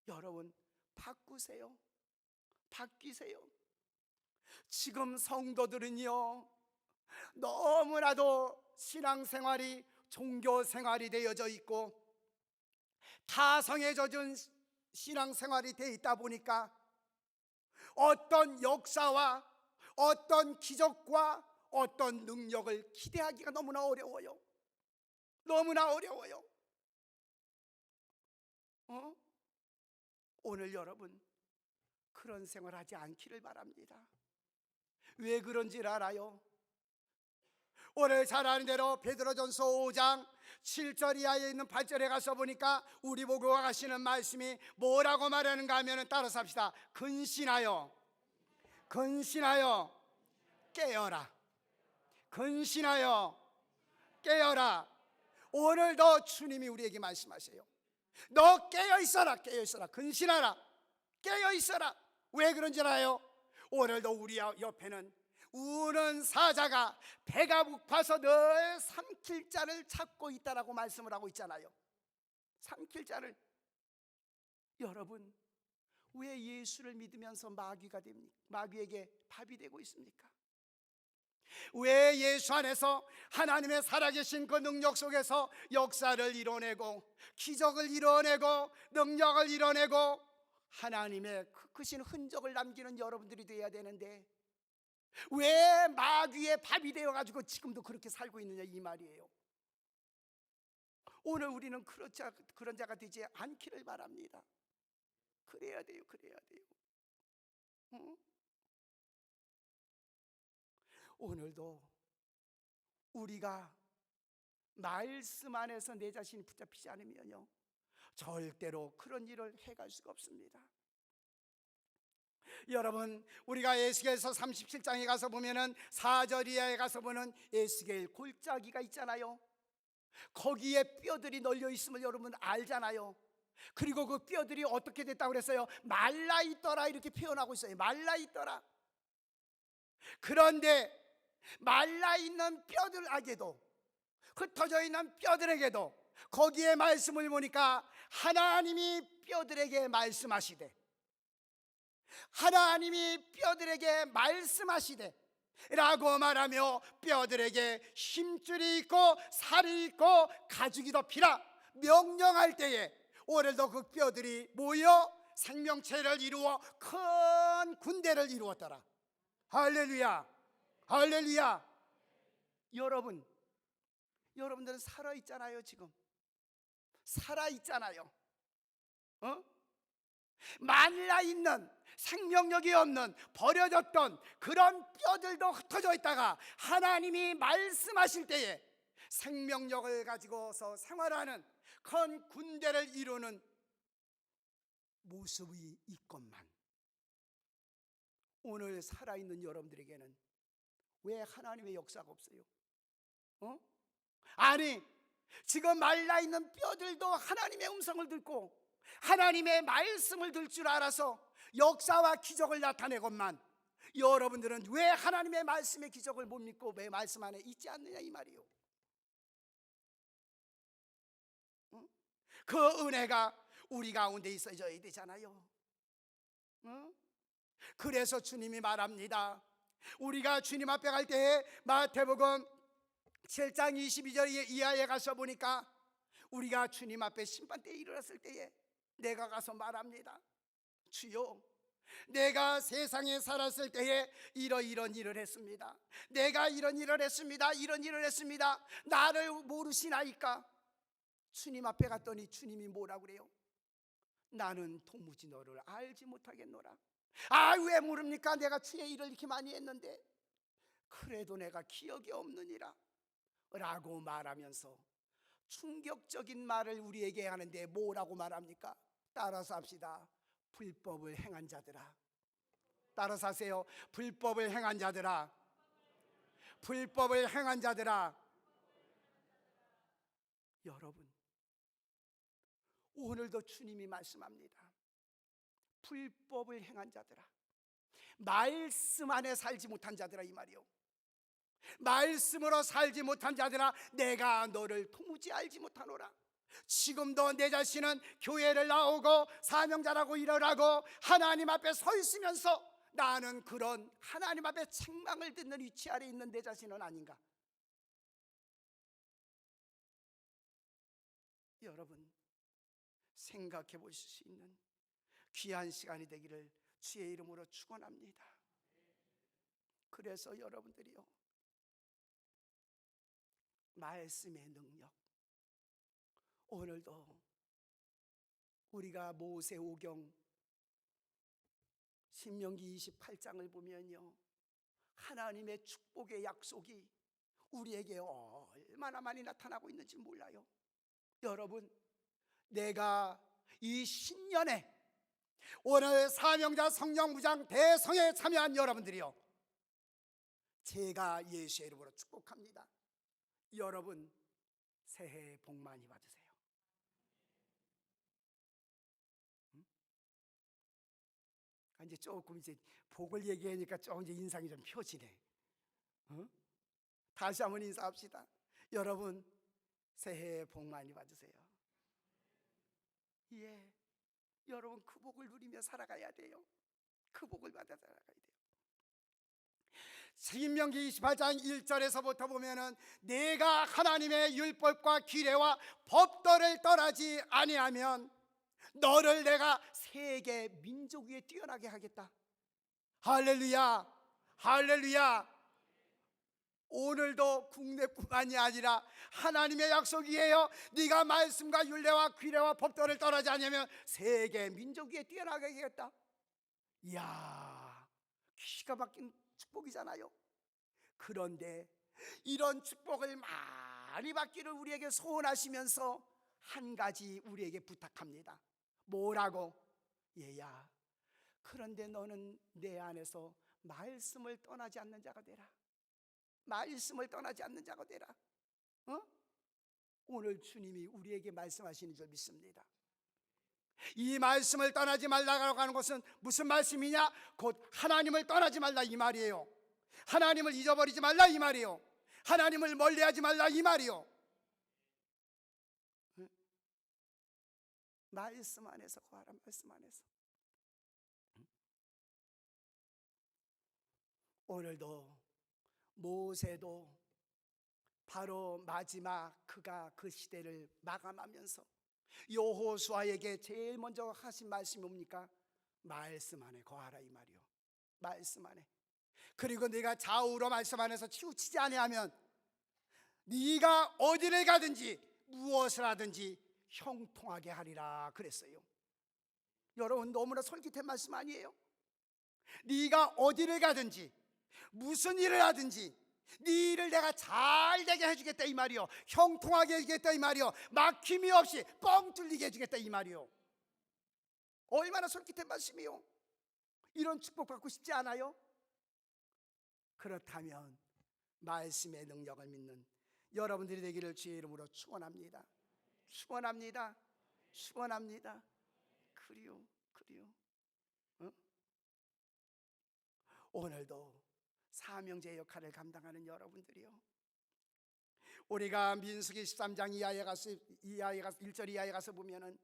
여러분 바뀌세요. 지금 성도들은요 너무나도 신앙생활이 종교생활이 되어져 있고 타성에 젖은 신앙생활이 되어 있다 보니까 어떤 역사와 어떤 기적과 어떤 능력을 기대하기가 너무나 어려워요. 오늘 여러분 그런 생활하지 않기를 바랍니다. 왜 그런지 알아요? 오늘 잘 아는 대로 베드로전서 5장 7절 이하에 있는 8절에 가서 보니까 우리 보고 가시는 말씀이 뭐라고 말하는가 하면 따라서 합시다. 근신하여 깨어라. 오늘도 주님이 우리에게 말씀하세요. 너 깨어있어라. 근신하라. 깨어있어라. 왜 그런지 알아요? 오늘도 우리 옆에는 우는 사자가 배가 고파서 늘 삼킬 자를 찾고 있다라고 말씀을 하고 있잖아요. 삼킬 자를. 여러분 왜 예수를 믿으면서 마귀에게 밥이 되고 있습니까? 왜 예수 안에서 하나님의 살아계신 그 능력 속에서 역사를 이뤄내고 기적을 이뤄내고 능력을 이뤄내고 하나님의 크신 흔적을 남기는 여러분들이 되어야 되는데 왜 마귀의 밥이 되어가지고 지금도 그렇게 살고 있느냐 이 말이에요. 오늘 우리는 그런 자가 되지 않기를 바랍니다. 그래야 돼요. 오늘도 우리가 말씀 안에서 내 자신이 붙잡히지 않으면요 절대로 그런 일을 해갈 수가 없습니다. 여러분 우리가 에스겔서 37장에 가서 보면은 4절 이하에 가서 보는 에스겔 골짜기가 있잖아요. 거기에 뼈들이 널려 있음을 여러분 알잖아요. 그리고 그 뼈들이 어떻게 됐다고 그랬어요? 말라있더라 이렇게 표현하고 있어요. 말라있더라. 그런데 말라있는 뼈들에게도 흩어져 있는 뼈들에게도 거기에 말씀을 보니까 하나님이 뼈들에게 말씀하시되 라고 말하며 뼈들에게 힘줄이 있고 살이 있고 가죽이 덮이라 명령할 때에 오늘도 그 뼈들이 모여 생명체를 이루어 큰 군대를 이루었더라. 할렐루야. 여러분들은 살아있잖아요. 지금 살아있잖아요. 말라 있는 생명력이 없는 버려졌던 그런 뼈들도 흩어져 있다가 하나님이 말씀하실 때에 생명력을 가지고서 생활하는 큰 군대를 이루는 모습이 있건만, 오늘 살아있는 여러분들에게는 왜 하나님의 역사가 없어요? 아니, 지금 말라있는 뼈들도 하나님의 음성을 듣고 하나님의 말씀을 들 줄 알아서 역사와 기적을 나타내건만, 여러분들은 왜 하나님의 말씀의 기적을 못 믿고 왜 말씀 안에 있지 않느냐 이 말이요. 그 은혜가 우리 가운데 있어져야 되잖아요. 그래서 주님이 말합니다. 우리가 주님 앞에 갈 때에 마태복음 7장 22절 이하에 가서 보니까 우리가 주님 앞에 심판대에 이르렀을 때에 내가 가서 말합니다. 주여, 내가 세상에 살았을 때에 이런 일을 했습니다. 내가 이런 일을 했습니다. 이런 일을 했습니다. 나를 모르시나이까? 주님 앞에 갔더니 주님이 뭐라고 그래요? 나는 도무지 너를 알지 못하겠노라. 아, 왜 모릅니까? 내가 주의 일을 이렇게 많이 했는데. 그래도 내가 기억이 없느니라 라고 말하면서 충격적인 말을 우리에게 하는데 뭐라고 말합니까? 따라서 합시다. 불법을 행한 자들아. 따라서 하세요. 불법을 행한 자들아. 불법을 행한 자들아. 여러분, 오늘도 주님이 말씀합니다. 불법을 행한 자들아, 말씀 안에 살지 못한 자들아 이 말이요. 말씀으로 살지 못한 자들아, 내가 너를 도무지 알지 못하노라. 지금도 내 자신은 교회를 나오고 사명자라고 일어나고 하나님 앞에 서 있으면서 나는 그런 하나님 앞에 책망을 듣는 위치 아래 있는 내 자신은 아닌가? 여러분, 생각해 보실 수 있는 귀한 시간이 되기를 주의 이름으로 축원합니다. 그래서 여러분들이요, 말씀의 능력, 오늘도 우리가 모세오경 신명기 28장을 보면요, 하나님의 축복의 약속이 우리에게 얼마나 많이 나타나고 있는지 몰라요. 여러분, 내가 이 신년에 오늘 사명자 성령무장 대성에 참여한 여러분들이요, 제가 예수의 이름으로 축복합니다. 여러분, 새해 복 많이 받으세요. 이제 조금 이제 복을 얘기하니까 조금 이제 인상이 좀 펴지네. 다시 한번 인사합시다. 여러분, 새해 복 많이 받으세요. 예, 여러분 그 복을 누리며 살아가야 돼요. 그 복을 받아 살아가야 돼요. 신명기 28장 1절에서부터 보면은 내가 하나님의 율법과 규례와 법도를 떠나지 아니하면 너를 내가 세계 민족 위에 뛰어나게 하겠다. 할렐루야, 할렐루야. 오늘도 국내뿐만이 아니라 하나님의 약속이에요. 네가 말씀과 율례와 규례와 법도를 떠나지 않으면 세계 민족 위에 뛰어나게 하겠다. 이야, 기가 막힌 축복이잖아요. 그런데 이런 축복을 많이 받기를 우리에게 소원하시면서 한 가지 우리에게 부탁합니다. 뭐라고? 얘야, 그런데 너는 내 안에서 말씀을 떠나지 않는 자가 되라. 말씀을 떠나지 않는 자가 되라. 오늘 주님이 우리에게 말씀하시는 줄 믿습니다. 이 말씀을 떠나지 말라고 하는 것은 무슨 말씀이냐? 곧 하나님을 떠나지 말라 이 말이에요. 하나님을 잊어버리지 말라 이 말이에요. 하나님을 멀리하지 말라 이 말이에요. 말씀 안에서 거하라. 말씀 안에서. 오늘도 모세도 바로 마지막 그가 그 시대를 마감하면서 여호수아에게 제일 먼저 하신 말씀이 뭡니까? 말씀 안에 거하라 이 말이요. 말씀 안에. 그리고 네가 좌우로 말씀 안에서 치우치지 아니하면 네가 어디를 가든지 무엇을 하든지 형통하게 하리라 그랬어요. 여러분, 너무나 솔깃한 말씀 아니에요? 네가 어디를 가든지 무슨 일을 하든지 네 일을 내가 잘 되게 해주겠다 이 말이요, 형통하게 해주겠다 이 말이요, 막힘이 없이 뻥 뚫리게 해주겠다 이 말이요. 얼마나 솔깃한 말씀이요. 이런 축복 받고 싶지 않아요? 그렇다면 말씀의 능력을 믿는 여러분들이 되기를 주의 이름으로 축원합니다. 축원합니다. 축원합니다. 그리요. 어? 오늘도 사명제 역할을 감당하는 여러분들이요, 우리가 민수기 13장 이하에 가서 1절 이하에 가서 보면은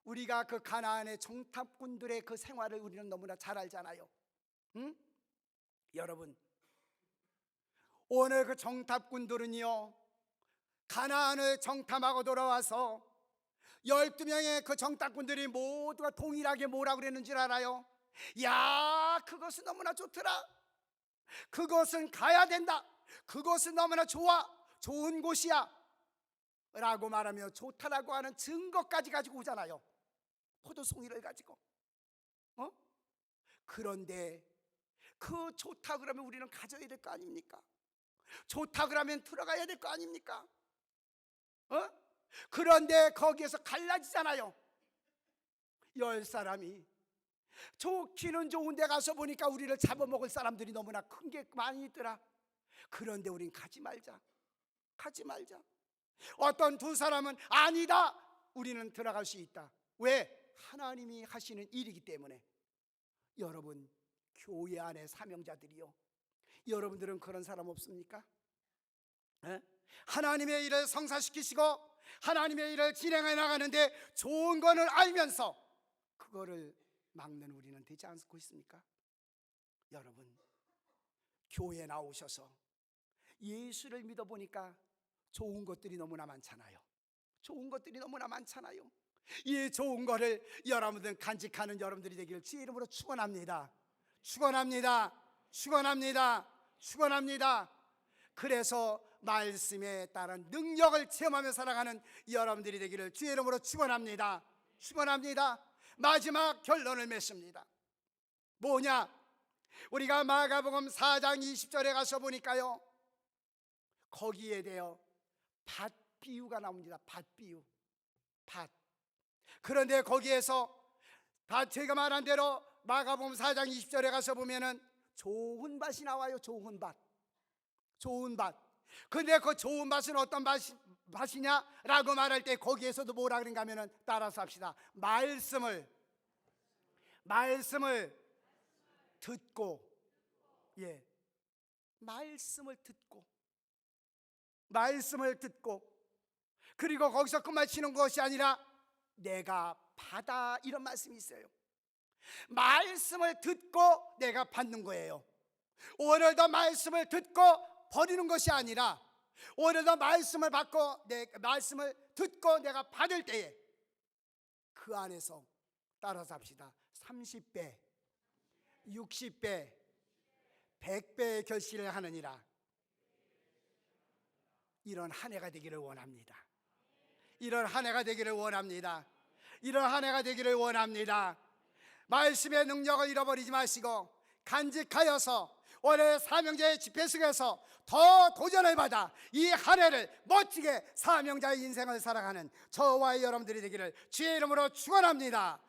우리가 그 가나안의 정탐꾼들의 그 생활을 우리는 너무나 잘 알잖아요. 응? 여러분, 오늘 그 정탐꾼들은요, 가나안을 정탐하고 돌아와서 12명의 그 정탐꾼들이 모두가 동일하게 뭐라고 그랬는 줄 알아요? 야, 그것은 너무나 좋더라, 그것은 가야 된다, 그것은 너무나 좋은 곳이야 라고 말하며 좋다라고 하는 증거까지 가지고 오잖아요. 포도송이를 가지고. 그런데 그 좋다 그러면 우리는 가져야 될 거 아닙니까? 좋다 그러면 들어가야 될 거 아닙니까? 그런데 거기에서 갈라지잖아요. 10사람이 좋기는 좋은 데 가서 보니까 우리를 잡아먹을 사람들이 너무나 큰 게 많이 있더라. 그런데 우린 가지 말자. 어떤 2사람은 아니다, 우리는 들어갈 수 있다. 왜? 하나님이 하시는 일이기 때문에. 여러분, 교회 안에 사명자들이요, 여러분들은 그런 사람 없습니까? 하나님의 일을 성사시키시고 하나님의 일을 진행해 나가는데 좋은 거는 알면서 그거를 막는 우리는 되지 않고 있습니까? 여러분, 교회에 나오셔서 예수를 믿어보니까 좋은 것들이 너무나 많잖아요. 이 좋은 거를 여러분들 간직하는 여러분들이 되기를 주의 이름으로 축원합니다. 그래서 말씀에 따른 능력을 체험하며 살아가는 여러분들이 되기를 주의 이름으로 축원합니다. 마지막 결론을 맺습니다. 뭐냐? 우리가 마가복음 4장 20절에 가서 보니까요, 거기에 대해 밭 비유가 나옵니다. 밭. 그런데 거기에서 제가 말한 대로 마가복음 4장 20절에 가서 보면은 좋은 밭이 나와요. 좋은 밭. 근데 그 좋은 밭은 어떤 밭이냐라고 말할 때 거기에서도 뭐라 그런가 하면은, 따라서 합시다. 말씀을 듣고, 말씀을 듣고, 그리고 거기서 끝마치는 것이 아니라 내가 받아, 이런 말씀이 있어요. 말씀을 듣고 내가 받는 거예요. 오늘도 말씀을 듣고 버리는 것이 아니라 오늘도 말씀을 듣고 내가 받을 때에 그 안에서, 따라서 합시다, 30배, 60배, 100배의 결실을 하느니라. 이런 한 해가 되기를 원합니다. 말씀의 능력을 잃어버리지 마시고 간직하여서 올해 사명자의 집회 속에서 더 도전을 받아 이 한 해를 멋지게 사명자의 인생을 살아가는 저와 여러분들이 되기를 주의 이름으로 축원합니다.